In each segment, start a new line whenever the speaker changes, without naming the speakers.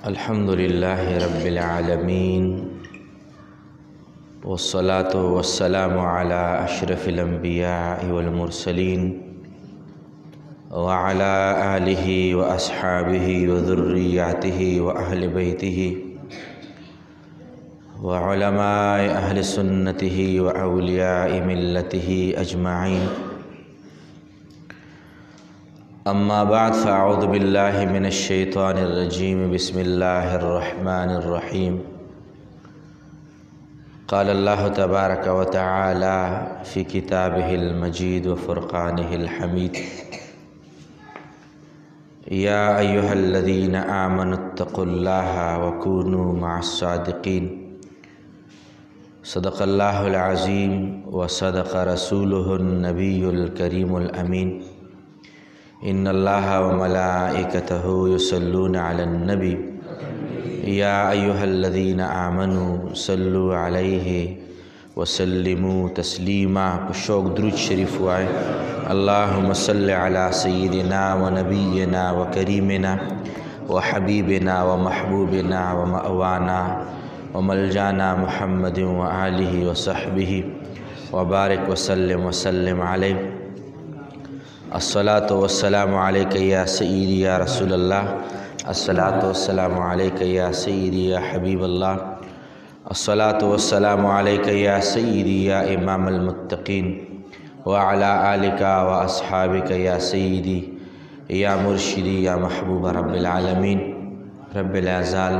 अल्हम्दुलिल्लाहि रब्बिल आलमीन वस्सलातु वस्सलामु अला अशरफिल अंबिया वल मुरसलीन व अला आलिहि व अस्हाबिहि व ज़ुर्रिय्यतिहि व अहलि बैतिहि व उलमाए अहलि सुन्नतिहि व औलियाए मिल्लतिहि अजमाइन। अम्मा बाद फ़अऊज़ु बिल्लाहि मिनश शैतानिर रजीम बिस्मिल्लाहिर रहमानिर रहीम। क़ाल अल्लाहु तबारक व तआला फ़ी किताबिहिल मजीद व फ़ुरक़ानिहिल हमीद। या अय्युहल्लज़ीना आमनुत्तक़ुल्लाहा व कूनू मअस्सादिक़ीन। सदक़ल्लाहुल अज़ीम व सदक़ रसूलुहुन नबियुल करीमुल अमीन। इन्नल्लाहा व मलाइकतहु युसल्लूना अलन नबी या अय्युहल्लज़ीना आमनू सल्लु अलैहि व सल्लिमू तस्लीमा। शौक़ दुरूद शरीफ वाए। अल्लाहुम्मा सल्लि अला सय्यिदिना व नबिय्यिना व करीमिना व हबीबिना व महबूबिना व मअवाना व मलजाना मुहम्मदिन व आलिहि व सहबिहि व बारिक व सल्लिम अलैहि। अस्सलातु वस्सलामु अलैका या सय्यिदी या रसूलल्लाह। अस्सलातु वस्सलामु अलैका या सय्यिदी या हबीबल्लाह। अस्सलातु वस्सलामु अलैका या सय्यिदी या इमामल मुत्तक़ीन व अला आलिका व अस्हाबिका या सय्यिदी या मुर्शिदी या महबूब रब्बिल आलमीन। रब्बिल आज़ाल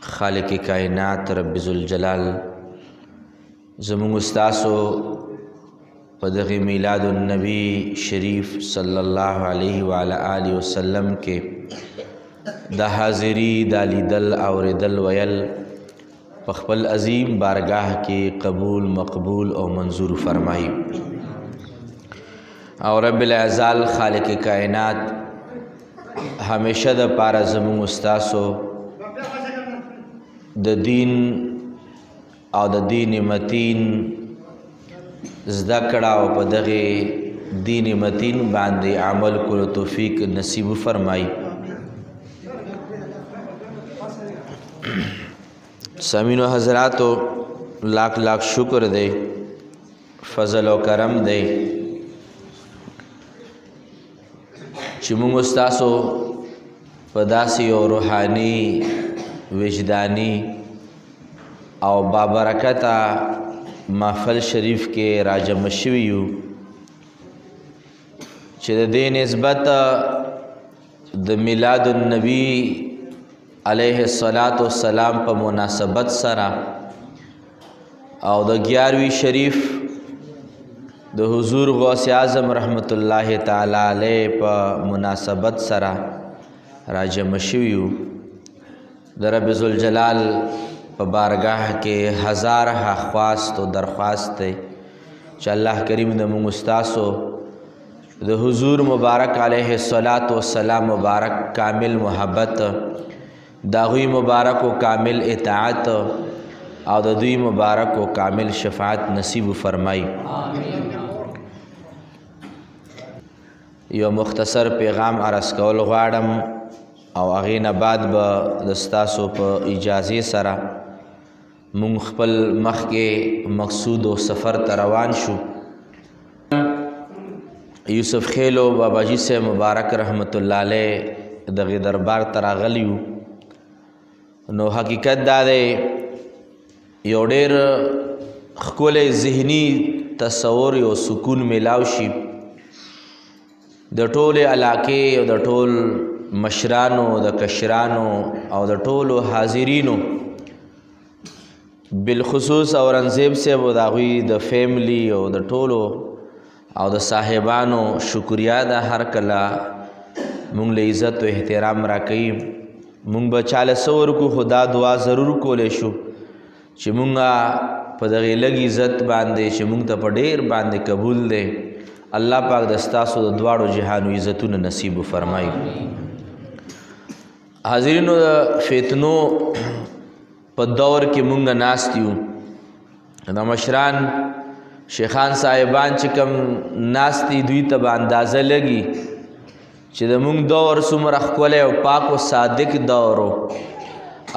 खालिक़ कायनात रब्बिजुल जलाल ज़मुन उस्तासो पदग़ी मीलादुन नबी शरीफ सल्लल्लाहु अलैहि व अला आलिहि वसल्लम के दा हाज़िरी दा लीदल औरेदल वयल पखपल अज़ीम बारगाह के कबूल मकबूल और मंजूर फरमाई। और रब्बिल अज़ाल खालिक़ कायनात हमेशा द पारा ज़मुन उस्तासो द दीन और द दीन मतीन ज़दकड़ा व पदग़े दीन मतीन बांदे अमल को तौफ़ीक़ नसीब फरमाई। सामीन व हज़रातो लाख लाख शुक्र दे फ़ज़ल व करम दे चिमुंग उस्तासो पदासी और रूहानी विजदानी और बाबरकता महफ़ल शरीफ के राजम शवियू चे दे निस्बत द मिलादुन नबी अलैहिस्सलातु वस्सलाम पर मुनासबत सरा और द 11वीं शरीफ द हुज़ूर गौस आज़म रहमतुल्लाहि ताला अलैह पर मुनासबत सरा राजम शवियू द रब्बुल जलाल बारगाह के हज़ार ख्वास्त व दरख्वास्त च अल्लाह करीम द मुंग उस्तासो द हुज़ूर मुबारक अलैहिस्सलातु वस्सलाम मुबारक कामिल मोहब्बत दाग़ी मुबारक व कामिल इताअत और दुई मुबारक व कामिल शफ़ाअत नसीब फरमाई। यो मुख्तसर पैगाम अरज़ कौल ग़वाड़म और अगीन बाद ब दस्तासो पर इजाज़े सरा मुंग खपल मख के मकसूद व सफ़र तरवान शु। यूसुफ खेलो बाबाजी से मुबारक रहमतुल्लाह अलैह दग़ी दरबार तरागलियू नो हकीकत दादे यो डेर खकोले ज़हनी तसव्वुर यो सुकून मिलावशी द टोल इलाके द टोल मशरानो द कशरानो और द टोल हाज़िरीनो बिलखुसूस औरंगज़ेब से दाग़ी द फैमिली और द टोलो और द साहिबानो शुक्रिया दा हर कला मुंग ले इज़्ज़त व एहतराम राकई। मुंग बचाल सवर को खुदा दुआ ज़रूर कोले शु चे मुंगा पदग़े लगी इज़्ज़त बांधे चे मुंग त पडेर बांधे कबूल दे। अल्लाह पाक दस्तासो द द्वाड़ो जहानु इज़्ज़तुन नसीब फरमाई। हाज़िरीनो फ़ितनो पर दौर के मुंग नास्तियू द मशरान शेखान साहिबान चिकम नास्ती दुई तब अंदाज़ा लगी چې د مونږ دور څومره ښکلی او پاک و صادق دور و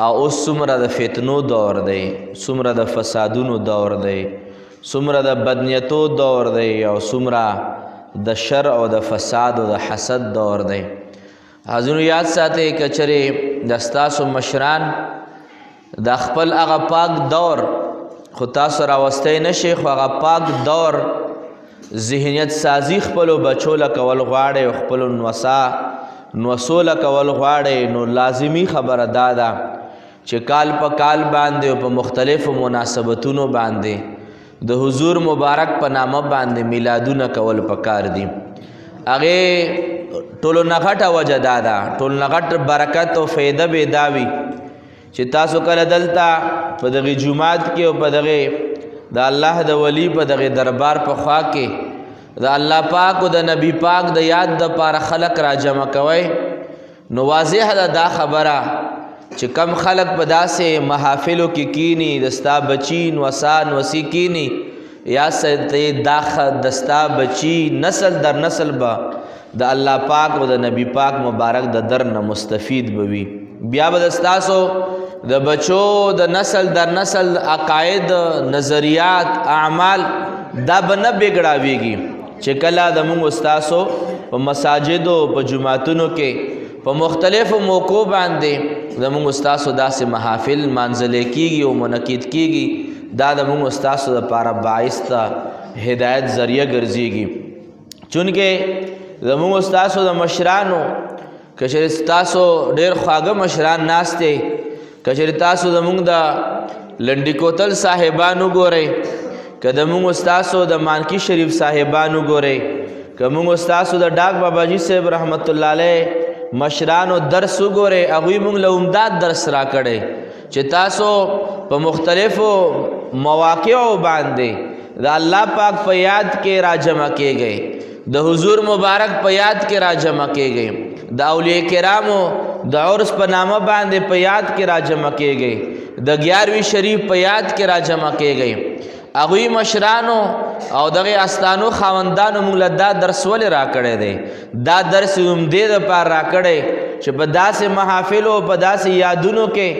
او اوس څومره د فتنو دور دی، څومره د فسادونو دور دی، څومره د بدنیتو دور دی او څومره د شر او د فساد او د حسد دور دی. حضرونو یاد ساتئ که چرې د ستاسو مشران د خپل هغه پاک دور خو تاسو راوستی نشئ، خو هغه پاک دور ذهنیت سازی خپلو بچو له کول غواړئ او خپلو نوسو له کول غواړئ، نو لازمي خبره دا ده چې کال په کال باندې او په مختلفو مناسبتونو باندې د حضور مبارک په نامه باندې میلادونه کول پکار دي. هغې ټولو نه غټه وجه دا ده، ټولو نه غټ برکت او فایده به دا وي چې تاسو کله دلته په دغې جومات کې او په دغې د الله د ولی په دغې دربار په خوا کې د الله پاک او د نبی پاک د یاد دپاره خلق را جمع کوئ، نو واضح ده دا خبره چې کم خلق په داسې محافلو کې کینی د ستا بچی نوسا نوسی کینی یا د ستا بچی نسل در نسل به د الله پاک او د نبی پاک مبارک د در نه مستفید بوي. بیا به د ستاسو د بچو د نسل در نسل عقاید نظریات اعمال دا به نه بګړاویږي چې کله د موږ ستاسو په مساجدو په جوماتونو کې په مختلفو موقعو باندې زموږ ستاسو داسې محافل مانځلی کېږي او منعقد کېږي، دا د موږ ستاسو دپاره باعث د هدایت ذریعه ګرځېږي. چونکې زموږ ستاسو د مشرانو که چېرې ستاسو ډېر خواږه مشران ناست دی، که چېرې تاسو زموږ د لنډي کوتل صاحبان وګورئ، که زموږ ستاسو د مانکي شریف صاحبان وګورئ، که موږ ستاسو د ډاک باباجي صاحب رحمت الله علیه مشرانو درس وګورئ، هغوی موږ له عمدات درس راکړی چې تاسو په مختلفو مواقعو باندې د الله پاک په یاد کې را جمع کېږئ، د حضور مبارک په یاد کې را جمع کېږئ، د اولیاء کرامو د عرس په نامه باندې په یاد کې را جمع کېږئ، د 11وی شریف په یاد کې را جمع کېږئ. هغوی مشرانو او دغه استانو خاوندانو موږ له دا درس ولې راکړی دی؟ دا درس هم دې دپاره راکړی چې په داسې محافلو په داسې یادونو کې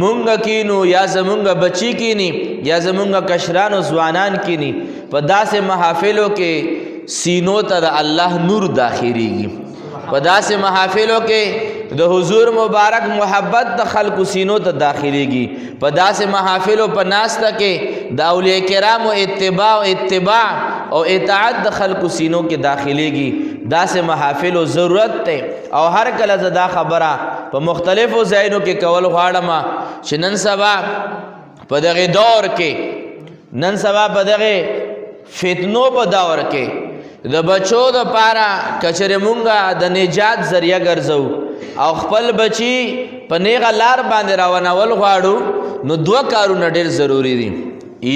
مونږ کینو یا زمونږ بچی کینی یا زمونږ کشران او ځوانان کینی، په داسې محافلو کې سینو ته د الله نور داخلیږي، په داسې محافلو کې د حضور مبارک محبت د خلقو سینو ته داخلیږي، په داسې محافلو په ناسته کې د اولیاء کرامو اتباع او اطاعت د خلقو سینو کې داخلیږي. داسې محافلو ضرورت دی او هر کله زه دا خبره په مختلفو ځایونو کې کول غواړم چې نن سبا په دغې دور کې، نن سبا په دغې فتنو په دور کې د بچو دپاره که چېرې مونږ د نجات ذریعه ګرځو او خپل بچی په نیغه لار باندې روانول غواړو، نو دوه کارونه ډېر ضروري دي.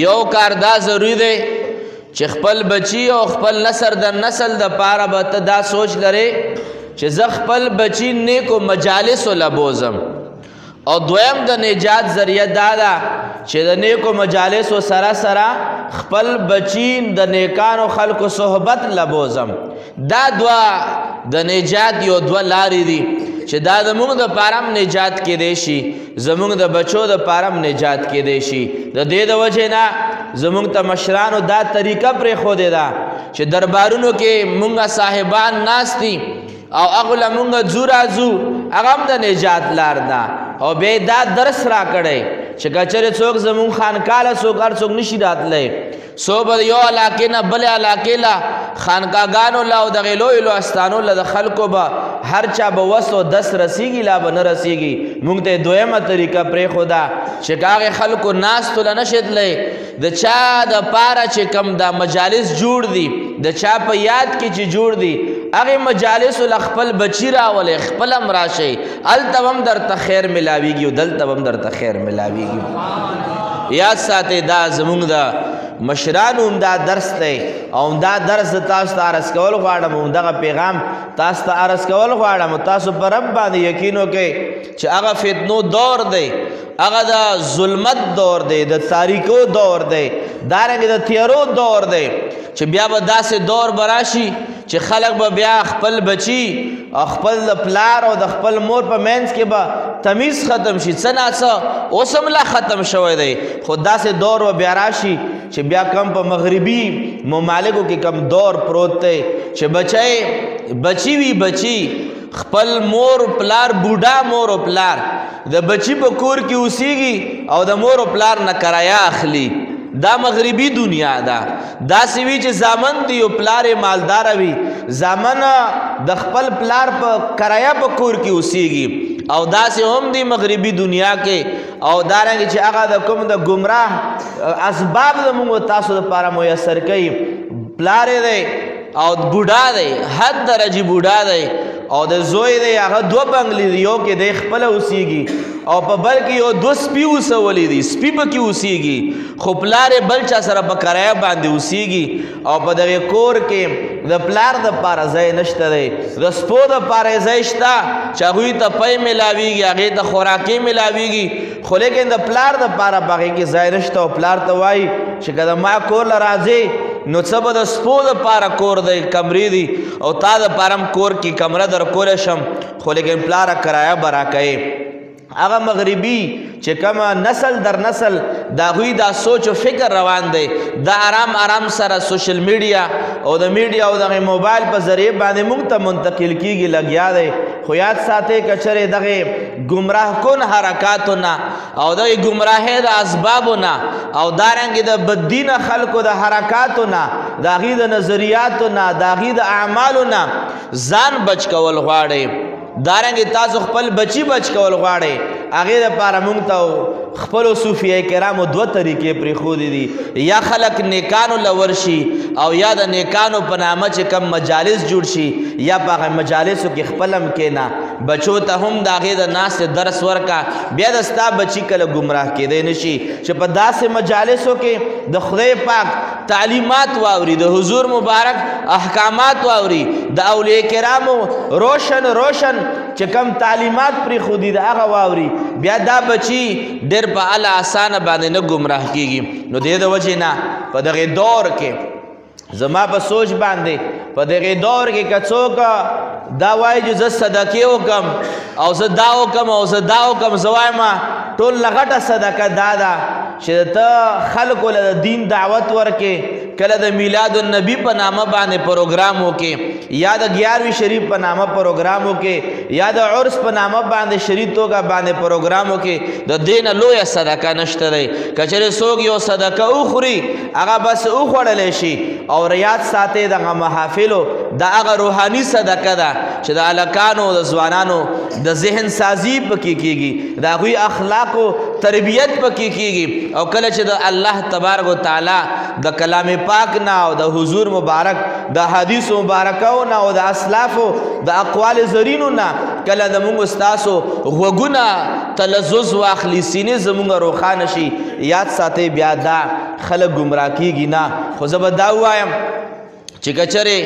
یو کار دا ضروري دی چې خپل بچی او خپل نسل د نسل دپاره به ته دا سوچ لرې چې زه خپل بچی نیکو مجالسو له بوزم، او دویم د نجات ذریعه دا ده چې د نیکو مجالسو سره سره خپل بچی د نیکانو خلکو صحبت له بوزم. دا دوه د نجات یو دوه لارې دي چې دا زمونږ دپاره هم نجات کیدی شي، زمونږ د بچو دپاره هم نجات کیدی شي. د دې د وجې نه زمونږ ته مشرانو دا طریقه پرېښودې ده چې دربارونو کې مونږ صاحبان ناست دي او هغو له مونږ ځو راځو، هغه هم د نجات لار ده. او بیا دا درس راکړی چې که چېرې څوک زمونږ خانقاه له څوک هر څوک نشي راتلی، څو به یو علاقې نه بلې علاقې له خانقاهګانو له او دغې لویو لویو استانو له د خلکو به هر چا به وس او دس رسیږي، لا به نه رسیږي. مونږ ته یې دویمه طریقه پرېښوده چې که هغې خلکو ناستو له نشي تلی، د چا دپاره چې کوم دا مجالس جوړ دي، د چا په یاد کې چې جوړ دي، هغې مجالسو له خپل بچي راولئ، خپل هم راشئ، هلته هم درته خیر ملاویږي او دلته هم درته خیر ملاویږي. یاد ساتئ دا زمونږ د مشرانو همدا درس دی او همدا درس د تاسو ته عرض کول غواړم، همدغه پیغام تاسو ته عرض کول غواړم. تاسو په رب باندې یقین وکئ چې هغه فتنو دور دی، هغه د ظلمت دور دی، د تاریکو دور دی، دارنګې د تیارو دور دی چې بیا به داسې دور به راشي چې خلک به بیا خپل بچي او خپل د پلار او د خپل مور په منځ کې به تمیز ختم شي څه ناڅه اوس هم لا ختم شوی دی خو داسې دور به بیا راشي چې بیا کم په مغربي ممالکو کې کم دور پروت دی چې بچی وي بچي خپل مور پلار بوډا مور او پلار د بچی په کور کې اوسیږي او د مور او پلار نه کرایه اخلي دا مغربي دنیا ده داسې وي چې زامن دی او پلار یې مالداره وي زامن د خپل پلار په کرایه په کور کې اوسیږي او داسې هم دی مغربي دنیا کې او دارنګه چې هغه د کوم د ګمراه اسباب زموږ تاسو دپاره میسر کوي پلار یې دی او بوډا دی حد درجې بوډا دی او د زوی دی هغه دوه بنګلې دی یو کې دی خپله اوسیږي او په بل کې یو دوه سپي اوسولی دي سپي پکې اوسیږي خو پلار یې بل چا سره په کرایه باندې اوسیږي او په دغې کور کې د پلار دپاره ځای نشته دی د سپو دپاره ځای شته چې هغوی ته پی میلاویږي هغې ته خوراکي میلاویږي خو لیکن د پلار دپاره په هغې کې ځای نشته او پلار ته وایي چې که د ما کور له راځې نو څه به د سپو دپاره کور دی کمرې دي او تا دپاره هم کور کې کمره در کولی شم خو لیکن پلاره کرایه به راکوې هغه مغربي چې کومه نسل در نسل د هغوی دا سوچ او فکر روان دی دا آرام سره سوشل میډیا او د میډیا او دغه موبایل په ذریعه باندې موږ ته منتقل کیږي لګیا دی خو یاد ساتئ که چېرې دغې ګمراه کن حرکاتو نه او دغې ګمراهۍ د اسبابو نه او دارنګې د بددینه خلکو د حرکاتو نه د هغې د نظریاتو نه د هغې د اعمالو نه ځان بچ کول غواړئ دارنګې تاسو خپل بچی بچ کول غواړئ هغې دپاره موږ ته خپلو صوفیه کرامو دوه طریقې پرېښودې دي یا خلک نیکانو له ورشي او یا د نیکانو په نامه چې کم مجالس جوړ شي یا په هغه مجالسو کې خپل هم کښېنه بچو ته هم د هغې د ناستې درس ورکه بیا د ستا بچي کله ګمراه کېدی نه شي چې په داسې مجالسو کې د خدای پاک تعلیمات واوري د حضور مبارک احکامات واوري د اولیاء کرامو روشن چې کم تعلیمات پرېښودي د هغه واوري بیا دا بچي ډېر په اله اسانه باندې نه ګمراه کېږي نو دې د وجې نه په دغې دور کې زما په سوچ باندې په دغې دور کې که څوک دا وایي چې زه صدقې وکم او زه دا وکم او زه دا وکم زه وایم ټول نه غټه صدقه دا ده چې ته خلکو له د دین دعوت ورکې کله د میلاد النبی په نامه باندې پروګرام وکې یا د 11وی شریف په نامه پروګرام وکې یا د عرس په نامه باندې شریف توګه باندې پروګرام وکې د دې نه لویه صدقه نشته دی که چېرې څوک یو صدقه وخوري هغه بس وخوړلی شي او ریاض ساتئ دغه محافلو د هغه روحاني صدقه ده چې د هلکانو د ځوانانو د ذهن سازي پکې کېږي د هغوی اخلاقو تربیت پکې کېږي او کله چې د الله تبارک وتعالی د کلام پاک نه او د حضور مبارک د حدیث مبارکو نه او د اسلافو د اقوال زرینو نه کله د موږ ستاسو غوږونه تلذذ واخلي سینې زموږ روښانه شي یاد ساتئ بیا دا خلک ګمراه کېږي نه خو زه به دا ووایم چې که چېرې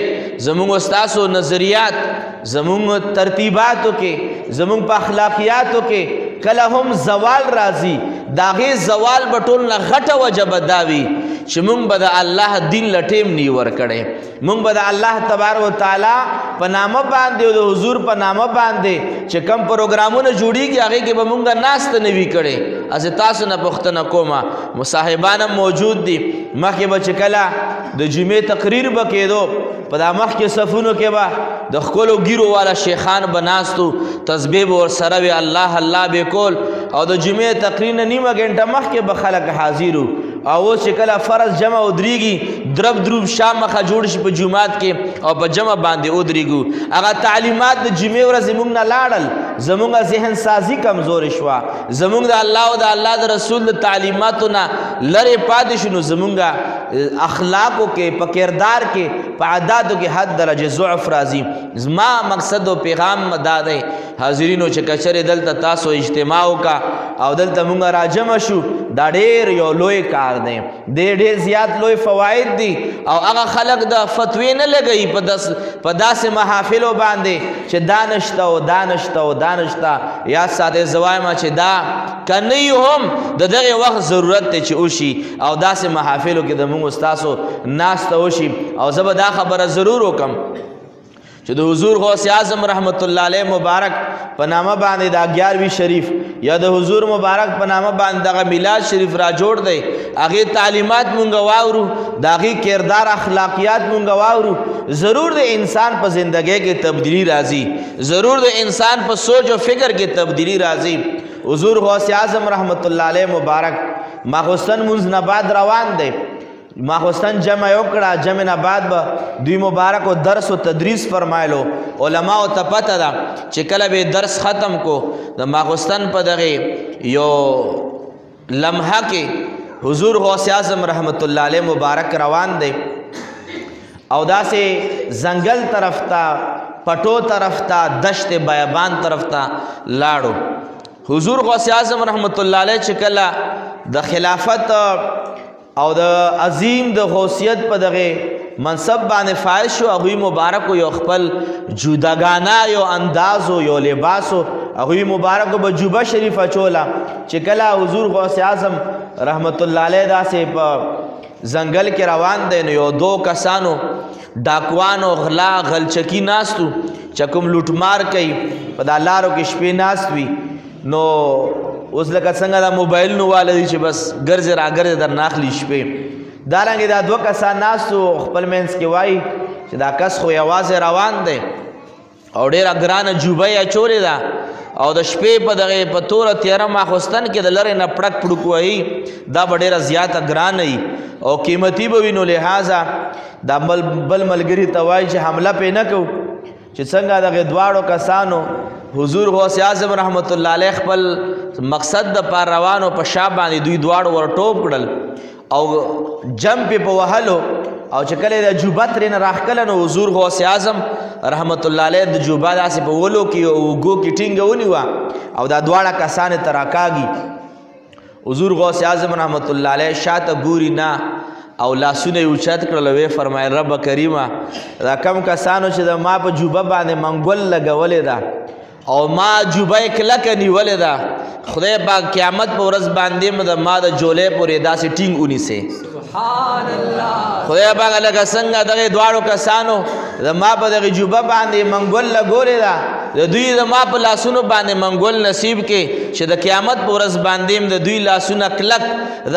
زموږ ستاسو نظریات زموږ ترتیباتو کې زموږ په اخلاقیاتو کې کله هم زوال راځي د هغې زوال به ټول نه غټه وجه به دا وي چې موږ به د الله دین له ټیم نی ورکړی موږ به د الله تبارک وتعالی په نامه باندې او د حضور په نامه باندې چې کم پروګرامونه جوړیږي هغې کې به موږ ناسته نه وي کړې اسې تاسو نه پوښتنه کومه مصاحبان هم موجود دي مخکې به چې کله د جمعې تقریر به کېدو په دا مخکې صفونو کې به د ښکلو ګیرو والا شیخان به ناستو تسبیح به ورسره وي الله الله به کول او د جمعې تقریر نه نیمه ګنټه مخکې به خلک حاضر وو او اوس چې کله فرض جمع ودرېږي درب دروب شام مخه جوړ شي په جومات کې او په جمع باندې ودرېږو هغه تعلیمات د جمعې ورځې موږ نه لاړل زموږ ذهن سازي کمزورې شوه زموږ د الله او د الله د رسول د تعلیماتو نه لرې پاتې شو نو زموږ اخلاقو کې په کردار کې په عاداتو کې حد درجه ضعف راځي زما مقصد او پیغام دا دی حاضرینو چې که چېرې دلته تاسو اجتماع وکړه او دلته موږ راجمع شو دا ډېر یو لوی کار دی ډېر زیات لوی فواید دي او هغه خلک د فتوې نه لګوي په داسې محافلو باندې چې دا نشته او دا نشته او دا نشته یاد ساتئ زه وایم چې دا که نه هم د دغې وخت ضرورت دی چې وشي او داسې محافلو کې د موږ ستاسو ناسته وشي او زه به دا خبره ضرور وکړم چې د حضور غوث اعظم رحمت الله علیه مبارک په نامه باندې دا 11وی شریف یا د حضور مبارک په نامه باندې دغه میلاد شریف را جوړ دی هغې تعلیمات مونږ واورو د هغې کردار اخلاقیات مونږ واورو ضرور د انسان په زندګۍ کې تبدیلی راځي ضرور د انسان په سوچ و فکر کې تبدیلی راځي حضور غوث اعظم رحمت الله علیه مبارک ماخوستن مونځ نه بعد روان دی ماخوستن جمع وکړه جمع نه بعد به دوی مبارک و درس و تدریس فرمایلو علماء ته پته ده چې کله به درس ختم کو د ماخوستن په دغې یو لمحه کې حضور غوث اعظم رحمت الله علیه مبارک روان دی او داسې ځنګل طرف ته پټو طرف ته دشت بیابان طرف ته لاړو حضور غوث اعظم رحمت الله علیه چې کله د خلافت او د عظیم د غوثیت په دغه منصب باندې فائز شو هغوی مبارک یو خپل جوداګانه یو انداز یو لباس هغوی مبارک به جوبه شریف اچوله چې کله حضور غوث اعظم رحمت الله علیه داسې په ځنګل کې روان دی نو یو دو کسانو ډاکوانو غلا غلچکی ناستو چې کوم لوټمار کوي په دا لارو کې شپې ناست وي نو اوس لکه څنګه دا موبایل نو والا دی چې بس ګرځې را ګرځې در ناخلي شپې دارنګې دا دوه کسان ناستو خپل منځ کې وایي چې دا کس خو یوازې روان دی او ډېره ګرانه جوبه یې اچولې ده او د شپې په دغې په توره تیاره ماخوستن کې د لرې نه پړک پړک وهي دا به ډېره زیاته ګرانه وي او قیمتي به وي نو لحاظه دا بل ملګري ته وایي چې حمله پې نه کوو چې څنګه دغې دواړو کسانو حضور غوث اعظم رحمت الله علیه خپل مقصد د پار روانو په شا باندې دوی دواړو ور ټوپ کړل او جمپ په وهلو او چې کله د جوبه ترېنه راښکله نو حضور غوث اعظم رحمت الله علیه د جوبه داسې په ولو کې اوږو کې ټینګه ونیوه او دا دواړه کسان یې ته راکاږي حضور غوث اعظم رحمت الله علیه شاته ګوري نه او لاسونه یې اوچت کړل ویې فرمایل رب کریمه دا کم کسانو چې د ما په جوبه باندې منګول لګولې ده او ما جوبه کلکه نیولې ده خدای پاک قیامت په ورځ باندې د ما د جولې پورې داسې ټینګ ونیسي سبحان الله خدای پاک لکه څنګه دغې دواړو کسانو د ما په دغې جوبه باندې منګول لګولې ده د دوی د ما په لاسونو باندې منګول نصیب کې چې د قیامت په ورځ باندې د دوی لاسونه کلک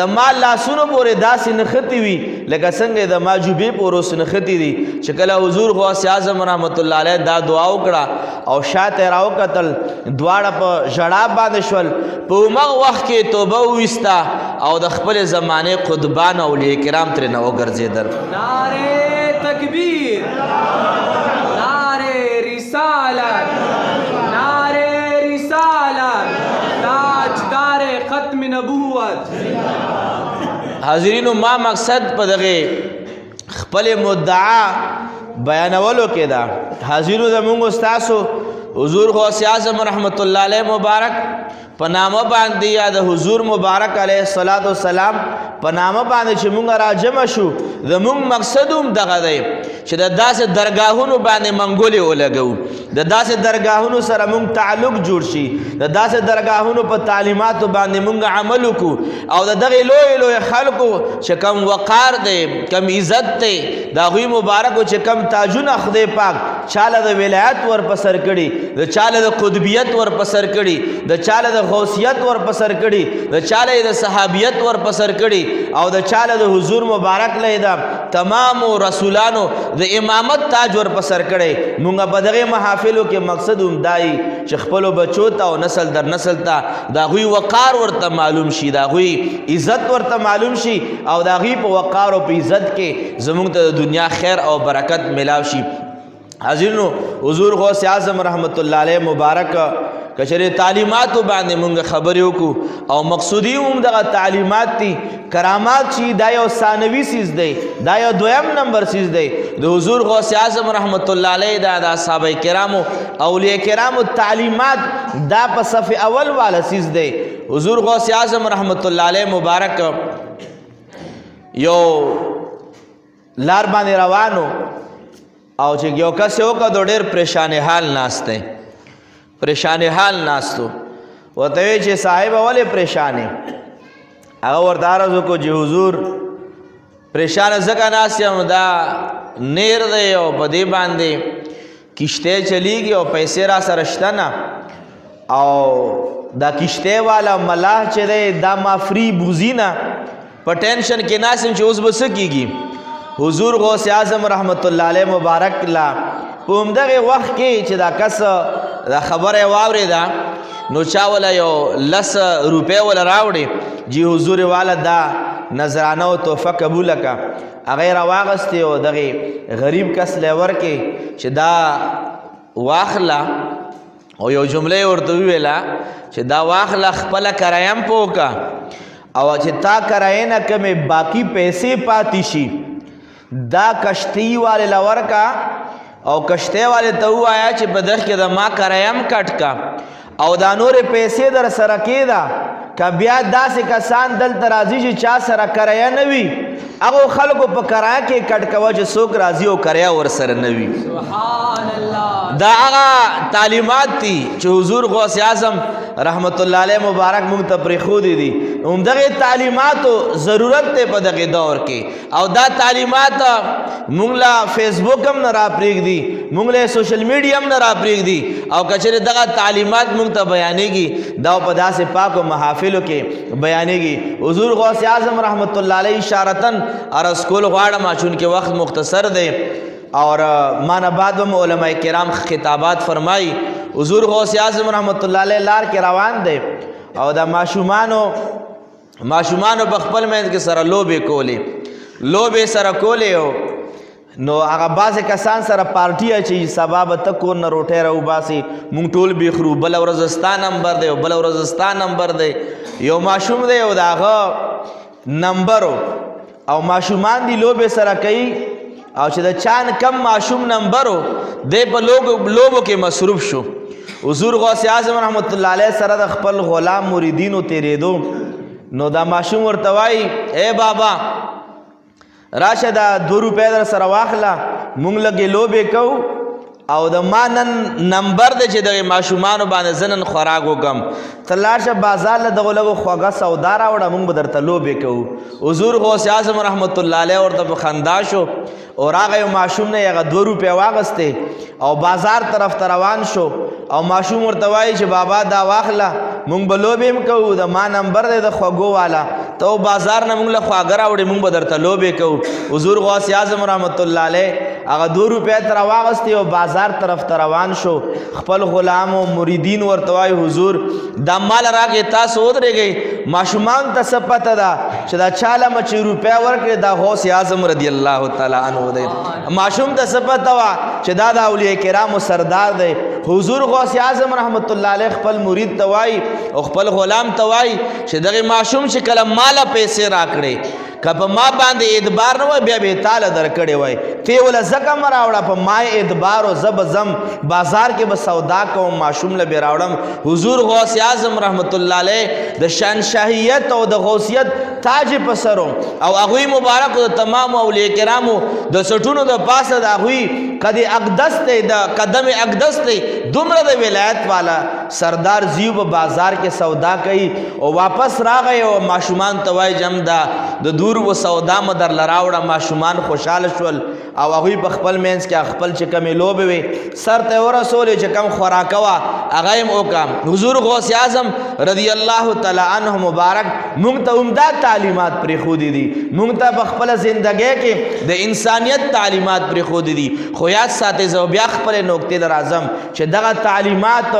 د ما لاسونو پورې داسې نښتې وي لکه څنګه د ما جوبې پورې اوس نښتې دي چې کله حضور غوث اعظم رحمت الله علیه دا دعا وکړه او شاته یې راوکتل دواړه په ژړا باندې شول په همغه وخت کې توبه وویسته او د خپلې زمانې قطبان اولیاء کرام ترېنه وګرځېدل
نعرې تکبیر نعرې رسالت نعرې رسالت تاجدار ختم نبوت
حاضرینو ما مقصد په دغې خپلې مدعا بیانولو کې ده حاضرینو زموږ ستاسو حضور غوث اعظم رحمت الله علیه مبارک په نامه باندې یا د حضور مبارک علیه الصلاۃ والسلام په نامه باندې چې مونږ راجمع شو زموږ مقصد هم دغه دی چې د داسې درګاهونو باندې منګولې ولګوو د داسې درګاهونو سره مونږ تعلق جوړ شي د داسې درګاهونو په تعلیماتو باندې مونږ عمل وکړو او د دغې لوی لوی خلکو چې کم وقار دی کم عزت دی د هغوی مبارکو چې کم تاجونه خدای پاک چاله د ولایت ورپسر کړي د چاله د قطبیت ورپسر کړي د چاله د غوثیت ورپسر کړي د چاله د صحابیت ورپسر کړي او د چاله د حضور مبارک له د تمامو رسولانو د امامت تاج ورپسر کړي مونږ په دغه محافلو کې مقصد هم دای چې خپلو بچو ته او نسل در نسل ته د هغوی وقار ورته معلوم شي د هغوی عزت ورته معلوم شي او د هغوی په وقار او په عزت کې زمونږ ته د دنیا خیر او برکت ملاو شي حاضرینو حضور غوث اعظم رحمت الله علیه مبارک کچره تعلیماتو باندې مونږ خبرې وکړو او مقصودی هم دغه تعلیمات دي کرامات چې دا یو ثانوي سیز دی دا یو دویم نمبر سیز دی د حضور غوث اعظم رحمت الله علیه دا د صحابه کرامو اولیاء کرامو تعلیمات دا په صف اول والا سیز دی حضور غوث اعظم رحمت الله علیه مبارک یو لار باندې روانو او چې یو کس یې وکړو ډېر پریشان حال ناست دی پریشان حال ناستو ورته وی چې صاحب ولې پریشان یې هغه ورته عرض وکړو چې حضور پریشان ځکه ناست یم دا نیر دی او په دې باندې کشته چلیږي او پیسې را سره شته نه او دا کشته والا ملاح چې دی دا ما فری بوزي نه په ټینشن کې ناست یم چې اوس به څه کېږي. حضور غوث اعظم رحمت الله علیه مبارک لا په همدغه وخت کې چې دا کس دا خبره واورېده نو چا ولا یو 10 روپۍ ولا راوړې جی حضور والا دا نذرانه او تحفه قبوله کا هغه یې راواغستې او دغې غریب کس لی ورکې چې دا واخله او یو جمله یې ورته وویله چې دا واخله خپله کرایه هم په وکړه او چې تا کرایې نه کمې باقي پیسې پاتې شي دا کشتۍ والې له ورکه او کشتۍ والې ته ووایه چې په دغه کې د ما کرایه هم کټ کا او دا نورې پیسې در سره کېده که بیا داسې کسان دلته راځي چې چا سره کرایه نه وي هغو خلکو په کرایه کې کټ کوه چې څوک راځي او کرایه ورسره نه وي.
سبحان الله.
دا هغه تعلیمات دي چې حضور غوث اعظم رحمت الله علیه مبارک موږ ته پرېښودي دي. همدغې تعلیماتو ضرورت دی په دغې دور کې او دا تعلیمات موږ له فیسبوک هم نه راپرېږدي موږ له سوشل میډیا هم نه راپرېږدي او که چېرې دغه تعلیمات موږ ته بیانېږي دا په داسې پاکو محافلو کې بیانېږي. حضور غوث اعظم رحمت الله علیه اشارتن عرض کول غواړم چونکې وخت مختصر دی اور مانا بعد هم علماء کرام خطابات فرمائی. حضور غوث اعظم رحمت الله علیه لار کې روان دی او دا ماشومانو په خپل منځ کې سره لوبې سره کولې نو هغه بعضې کسان سره پارټي اچوي سبا به ته کور نه روټۍ راوباسي موږ ټول بېخرو بله ورځ ستا نمبر دی او بله ورځ ستا نمبر دی. یو ماشوم دی او د هغه نمبر او ماشومان دی لوبې سره کوي او چې د چا کم ماشوم نمبر دی په لوبو کې مصروف شو. حضور غوث اعظم رحمت الله علیه سره د خپل غلام مریدینو تېرېدو نو دا ماشوم ورته وایي اے بابا راشه دا 2 روپۍ در سره واخله مونږ لږې لوبې کوو او د ما نن نمبر دی چې دغې ماشومانو باندې زه نن خوراک وکړم ته لاړ شه بازار له دغو لږو خوږه سودا راوړه مونږ به درته لوبې کوو. حضور غوث اعظم رحمت الله علیه ورته په خندا شو او راغی یو ماشوم نه هغه 2 روپۍ واغستې او بازار طرف ته روان شو او ماشوم ورته وایي چې بابا دا واخله مونږ به لوبې هم کوو د ما نمبر دی د خوږو والا ته بازار نه مونږ له خواږه راوړې مونږ به درته لوبې کوو. حضور غوث اعظم رحمت الله علیه هغه 2 روپۍ ته راواغستې او بازار طرف ته روان شو. خپل غلام او مریدین ورته وایي حضور دا مال راکې تاسو ودرېږئ ماشومان ته څه پته ده چې دا چاله مه چې روپۍ ورکړې دا غوث اعظم رضی الله تعالی عنه دی. ماشوم ته څه پته وه چې دا د اولیاء کرامو سردار دی. حضور غوث اعظم رحمت الله علیه خپل مرید ته وایي او خپل غلام ته وایي چې دغې ماشوم چې کله ماله پیسې راکړې که په ما باندې اعتبار نه وای بیا به یې تاله درکړې وای ته یې وله ځکه مه راوړه په ما یې اعتبار و زه به ځم بازار کې به سودا کوم ماشوم له بې راوړم. حضور غوث اعظم رحمت الله علیه د شهنشاهیت او د غوثیت تاج یې په سر او هغوی مبارکو د تمامو اولیاء کرامو د سټونو د پاسه د هغوی قد اقدس دی د قدم اقدس دی دومره د ولایت والا سردار زیو په بازار کې سودا کوي او واپس راغی او ماشومان ته وایي جم دا د دور و سودا مه درله راوړه ماشومان خوشحاله شول او هغوی په خپل منځ کې خپل چې کمې لوبې وې سر ته یې ورسولې چې کم خوراکه وه هغه یې وکړه. حضور غوث اعظم رضی الله تعالی عنه مبارک موږ ته عمده تعلیمات پرېښودي دي موږ ته په خپله زندګۍ کې د انسانیت تعلیمات پرېښودي دي. خو یاد ساتئ زه بیا خپلې نکتې ته راځم چې دغه تعلیمات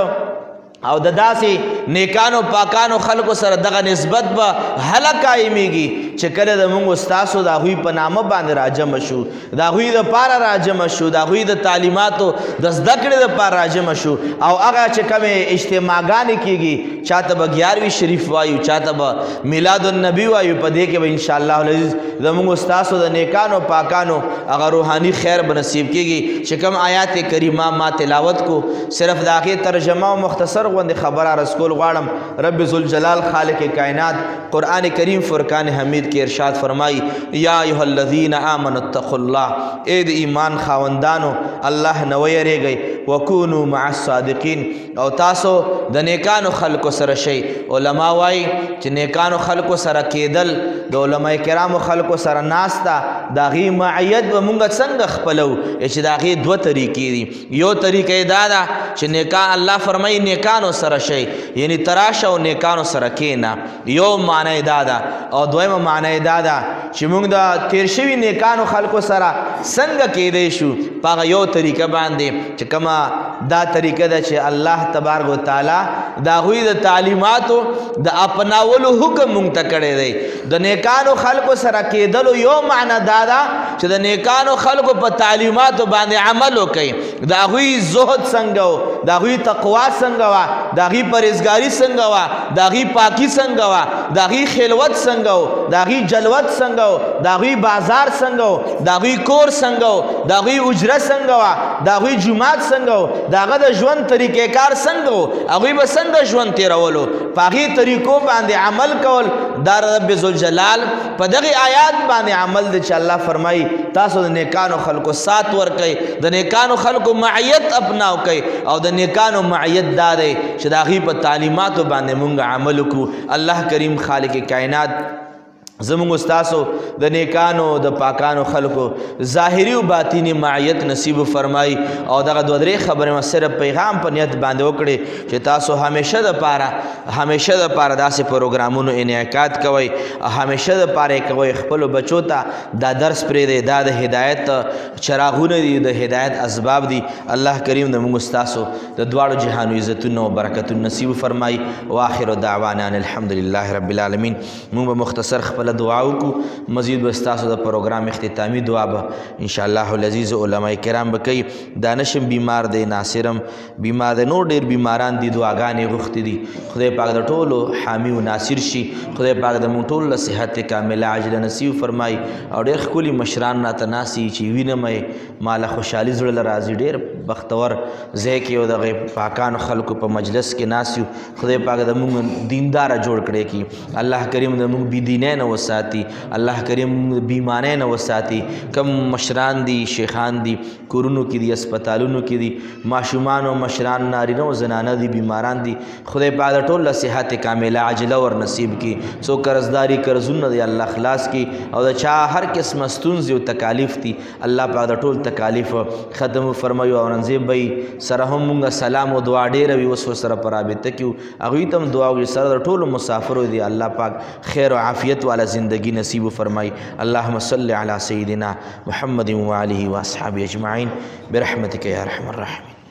او د داسې نیکانو پاکانو خلکو سره دغه نسبت به هله قایمیږي چې کله د موږ ستاسو د هغوی په نامه باندې راجمع شو د هغوی دپاره راجمع شو د هغوی د تعلیماتو د زده کړې دپاره راجمع شو او هغه چې کومې اجتماعګانې کېږي چاته به 11وي شریف وایو چاته به میلاد النبي وایو په دې کې به انشاءالله العزیز زموږ ستاسو د نیکانو پاکانو هغه روحاني خیر به نصیب کېږي چې کوم آیات کریمه ما تلاوت کو صرف د هغې ترجمه او مختصر غوندې خبره عرض کول غواړم. رب ذوالجلال خالق کائنات قرآن کریم فرقان حمید مجید کې ارشاد فرمائی یا ایها الذین آمنوا اتقوا الله اے د ایمان خاوندانو الله نه ویریږئ وکونوا مع الصادقین او تاسو د نیکانو خلکو سره شئ علما وایي چې نیکانو خلکو سره کېدل د علما کرامو خلکو سره ناسته د هغې معیت به مونږ څنګه خپلو چې د هغې دوه طریقې دي یو طریقه دا ده چې نیکان الله فرمایي نیکانو سره شئ یعنی تراشه او نیکانو سره کېنه یو معنی دا ده او دویمه معنی دا ده چې مونږ د تیر شوي نیکانو خلکو سره څنګه کېدی شو په هغه یو طریقه باندې چې کومه دا طریقه ده چې الله تبارک وتعالی د هغوی د تعلیماتو د اپناولو حکم مونږ ته کړی دی د نیکانو خلکو سره کېدلو یو معنی دا ده چې د نیکانو خلکو په تعلیماتو باندې عمل وکړي د هغوی زهد څنګه و د هغوی تقوا څنګه وه د هغوی پرهیزګاري څنګه وه د هغوی پاکي څنګه وه د هغوی خلوت څنګه و د هغوی جلوت څنګه و د هغوی بازار څنګه و د هغوی کور څنګه و د هغوی اجره څنګه وه د هغوی جومات څنګه و د هغه د ژوند طریقې کار څنګه و هغوی به څنګه ژوند تېرولو په هغې طریقو باندې عمل کول دا رب ذوالجلال په دغې آیات باندې عمل دی چې الله فرمایي تاسو د نیکانو خلکو سات ورکئ د نیکانو خلکو معیت اپناو کوئ او د نیکانو معیت دا دی چې د هغوی په تعلیماتو باندې مونږ عمل وکړو الله کریم خالق کائنات زمونږ ستاسو د نیکانو د پاکانو خلکو ظاهري او باطینی معیت نصیب فرمایي او دغه دوه درې خبرې ما صرف پیغام په نیت باندې وکړې چې تاسو همیشه دپاره داسې پروګرامونو انعقاد کوئ همیشه دپاره یې کوئ خپلو بچو ته دا درس پرېږدئ دا د هدایت چراغونه دي د هدایت اسباب دي الله کریم د موږ ستاسو د دواړو جهانو عزتونه او برکتونه نصیب فرمایي واخر دعوانا ان الحمد لله رب العالمین موږ به مختصر خپل دعا وکړو مزید به ستاسو د پروګرام اختتامي دعا به انشاءالله العزیز علما کرام به کوي دانشم بیمار دی ناصرم بیمار دی نور ډېر بیماران دي دعاګانې غوښتې دي خدای پاک د ټولو حامي و ناصر شي خدای پاک د موږ ټولو له صحت کامله عاجله نصیب فرمایي او ډېر ښکلي مشران راته ناستي چې وینم یې ما له خوشحالي زړه له راځي ډېر بختور ځای کې او دغې پاکانو خلکو په مجلس کې ناست یو خدای پاک د موږ دینداره جوړ کړی کي الله کریم د موږ بېدینۍ نه وساتي الله کریم بیمانۍ نه وساتي کم مشران دي شیخان دي کورونو کې دي اسپتالونو کې دي ماشومان او مشران نارینه او زنانه دي بیماران دي خدای پاک د ټول له صحت کامله عاجله ور نصیب کړي څوک قرضداري قرضونه دي الله خلاص کړي او د چا هر قسمه ستونزې او تکالیف دي الله پاک د ټول تکالیف ختم فرمایي او اورنګزیب بی سره هم مونږ سلام او دعا ډېره وي اوس ورسره په رابطه کې هغوی ته هم دعا وکړي سره د ټولو مسافرو دي الله پاک خیر و عافیت والا زندگی نصیب فرمائی اللهم صل علی سیدنا محمد و آلہ و اصحابہ اجمعین برحمتک یا ارحم الراحمین.